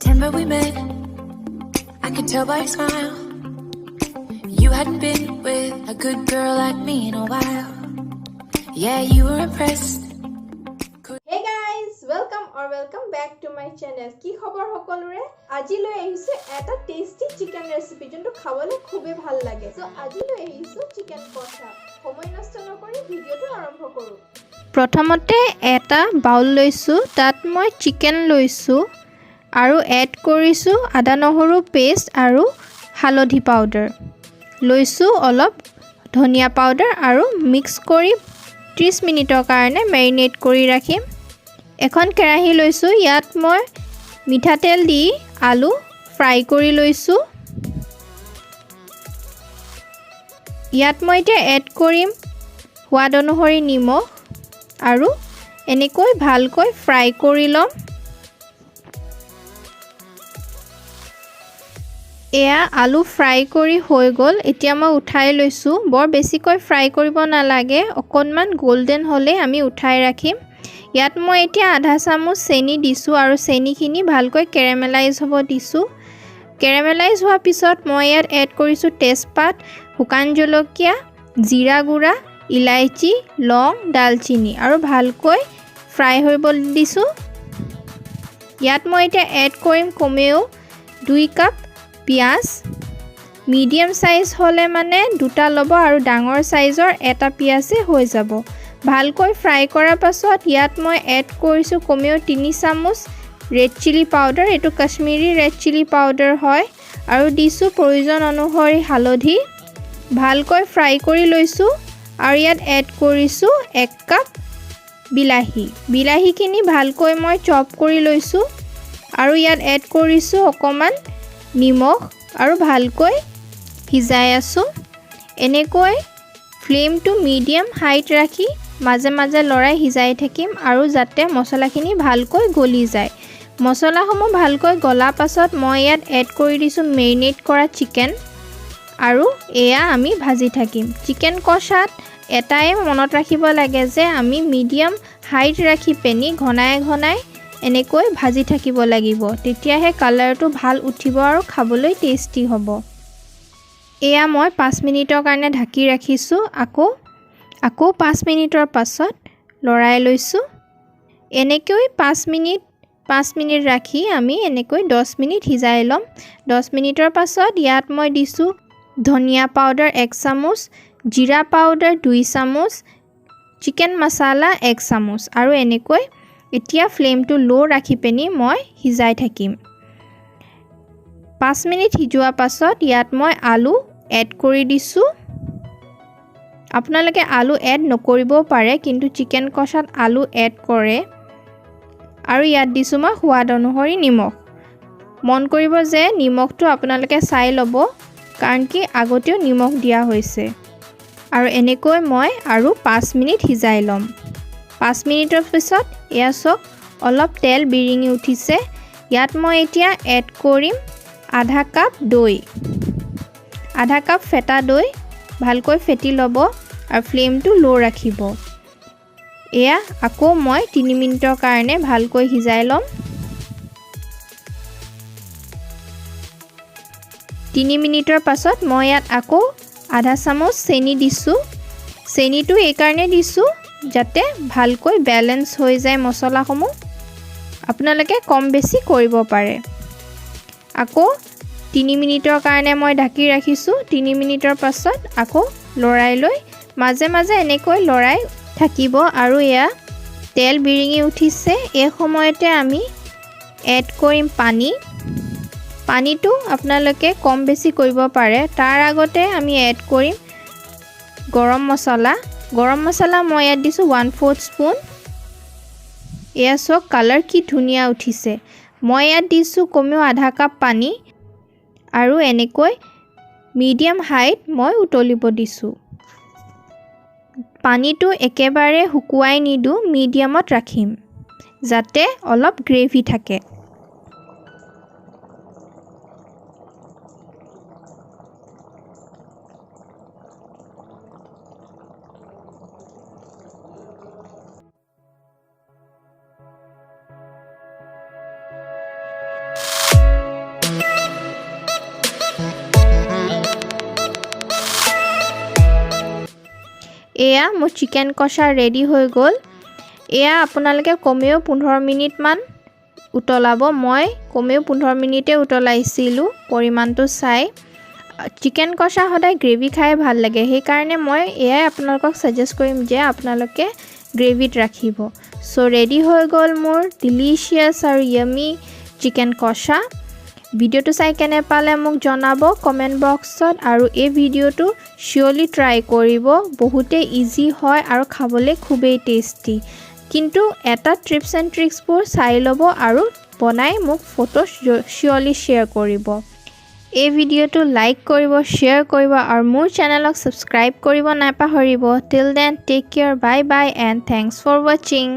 September we met, I could tell by your smile. You hadn't been with a good girl like me in a while. Yeah, you were impressed. Hey guys, welcome back to my channel. কি খবৰ সকলোৰে? আজি লৈ আহিছো এটা tasty chicken recipe যোনটো খাবলৈ খুবেই ভাল লাগে। সো আজি লৈ আহিছো চিকেন কষা। সময় নষ্ট নকৰি ভিডিওটো আৰম্ভ কৰো। প্ৰথমতে এটা বাউল লৈছো, তাত মই চিকেন লৈছো আৰু এড কৰিছো আদা নহৰু পেষ্ট আৰু হালধি পাউডাৰ। লৈছো অলপ ধনিয়া পাউডাৰ আৰু মিক্স কৰি 30 মিনিটৰ কাৰণে মেৰিনেট কৰি ৰাখিম। এখন কেৰাহী লৈছো, ইয়াত মই মিঠাতেল দি আলু ফ্ৰাই কৰি লৈছো। ইয়াত মই এতিয়া এড কৰিম সোৱাদ অনুসৰি নিমখ আৰু এনেকৈ ভালকৈ ফ্ৰাই কৰি লম। এয়া আলু ফ্ৰাই কৰি হৈ গ'ল। এতিয়া মই উঠাই লৈছো। বৰ বেছিকৈ ফ্ৰাই কৰিব নালাগে, অকণমান গোল্ডেন হ'লে আমি উঠাই ৰাখিম। ইয়াত মই এতিয়া আধা চামুচ চেনি দিছো আৰু চেনিখিনি ভালকৈ কেৰামেলাইজ হ'ব দিছো। কেৰামেলাইজ হোৱাৰ পিছত মই ইয়াত এড কৰিছো তেজপাত, শুকান জলকীয়া, জিৰা গুড়া, ইলাইচি, লং, ডালচিনি আৰু ভালকৈ ফ্ৰাই হ'ব দিছো। ইয়াত মই এতিয়া এড কৰিম কমেও 2 কাপ পিয়াজ। মিডিয়াম সাইজ হলে মানে দুটা লব আৰু ডাঙৰ সাইজৰ এটা পিয়াজে হৈ যাব। ভালকৈ ফ্ৰাই কৰাৰ পাছত ইয়াত মই এড কৰিছো কমেও 3 চামুচ ৰেড চিলি পাউডাৰ। এটো কাশ্মীৰী ৰেড চিলি পাউডাৰ হয় আৰু দিছো প্ৰয়োজন অনুসৰি হালধি। ভালকৈ ফ্ৰাই কৰি লৈছো আৰু ইয়াত এড কৰিছো 1 কাপ বিলাহী। বিলাহীখিনি ভালকৈ মই চপ কৰি লৈছো আৰু ইয়াত এড কৰিছো অকমান নিমখ আৰু ভালকৈ সিজাই আছো। এনেকৈ ফ্লেমটো মিডিয়াম হাইট ৰাখি মাজে মাজে লৰাই সিজাই থাকিম আৰু যাতে মছলাখিনি ভালকৈ গলি যায়। মছলাসমূহ ভালকৈ গলা পাছত মই ইয়াত এড কৰি দিছো মেৰিনেট কৰা চিকেন আৰু এয়া আমি ভাজি থাকিম। চিকেন কষাত এটাই মনত ৰাখিব লাগে যে আমি মিডিয়াম হাইট ৰাখি পেনি ঘনাই ঘনাই এনেকৈ ভাজি থাকিব লাগিব, তেতিয়াহে কালাৰটো ভাল উঠিব আৰু খাবলৈ টেস্টি হ'ব। এয়া মই 5 মিনিটৰ কাৰণে ঢাকি ৰাখিছো। আকৌ 5 মিনিটৰ পাছত লৰাই লৈছো। এনেকৈ 5 মিনিট ৰাখি আমি এনেকৈ 10 মিনিট সিজাই লম। 10 মিনিটৰ পাছত ইয়াত মই দিছো ধনিয়া পাউডাৰ 1 চামুচ, জিৰা পাউডাৰ 2 চামুচ, চিকেন মছলা 1 চামুচ আৰু এনেকৈ এতিয়া ফ্লেমটো লো ৰাখি পেনি মই সিজাই থাকিম। 5 মিনিট সিজোৱা পাছত ইয়াত মই আলু এড কৰি দিছো। আপোনালোকে আলু এড নকৰিবও পাৰে, কিন্তু চিকেন কষাত আলু এড কৰে। আৰু ইয়াত দিছো মই সোৱাদ অনুসৰি নিমখ। মন কৰিব যে নিমখটো আপোনালোকে চাই ল'ব, কাৰণ কি আগতেও নিমখ দিয়া হৈছে। আৰু এনেকৈ মই আৰু 5 মিনিট সিজাই ল'ম। 5 মিনিটৰ পিছত এয়া চক অলপ তেল বিৰিঙি উঠিছে। ইয়াত মই এতিয়া এড কৰিম আধা কাপ দৈ। আধা কাপ ফেটা দৈ ভালকৈ ফেটি ল'ব আৰু ফ্লেমটো লো ৰাখিব। এয়া আকৌ মই 3 মিনিটৰ কাৰণে ভালকৈ সিজাই ল'ম। 3 মিনিটৰ পাছত মই ইয়াত আকৌ আধা চামুচ চেনি দিছো। চেনিটো এই কাৰণে দিছো যাতে ভালকৈ ব্যালেন্স হৈ যায় মছলাসমূহ। আপোনালোকে কম বেছি কৰিব পাৰে। আকৌ 3 মিনিটৰ কাৰণে মই ঢাকি ৰাখিছো। 3 মিনিটৰ পাছত আকৌ লৰাই লৈ মাজে মাজে এনেকৈ লৰাই থাকিব আৰু এয়া তেল বিৰিঙি উঠিছে। এই সময়তে আমি এড কৰিম পানী। পানীটো আপোনালোকে কম বেছি কৰিব পাৰে। তাৰ আগতে আমি এড কৰিম গৰম মছলা। গৰম মছলা মই ইয়াত দিছো 1/4 স্পুন। এয়া চক কালাৰ কি ধুনীয়া উঠিছে। মই ইয়াত দিছো কমেও আধা কাপ পানী আৰু এনেকৈ মিডিয়াম হাইট মই উতলিব দিছো। পানীটো একেবাৰে শুকুৱাই নিদু, মিডিয়ামত ৰাখিম যাতে অলপ গ্ৰেভি থাকে। এয়া মোৰ চিকেন কষা ৰেডি হৈ গ'ল এয়া আপোনালোকে কমেও 15 মিনিট মান উতলাব মই কমেও 15 মিনিটে উতলাইছিলো পৰিমাণটো চাই চিকেন কষা সদায় গ্ৰেভি খাই ভাল লাগে সেই কাৰণে মই এয়াই আপোনালোকক সাজেষ্ট কৰিম যে আপোনালোকে গ্ৰেভিত ৰাখিব সো ৰেডি হৈ গ'ল মোৰ ডিলিশিয়াস আৰু ইয়ামি চিকেন কষা ভিডিওটো চাই কেনে পালে মোক জনাব কমেন্ট বক্সত আৰু এই ভিডিওটো শিওৰলি ট্ৰাই কৰিব বহুতে ইজি হয় আৰু খাবলৈ খুবেই টেস্টি কিন্তু এটা টিপছ এণ্ড ট্ৰিক্সবোৰ চাই ল'ব আৰু বনাই মোক ফটো শিওৰলি শ্বেয়াৰ কৰিব এই ভিডিওটো লাইক কৰিব শ্বেয়াৰ কৰিব আৰু মোৰ চেনেলক সাবস্ক্ৰাইব কৰিব নাপাহৰিব till then take care bye bye and thanks for watching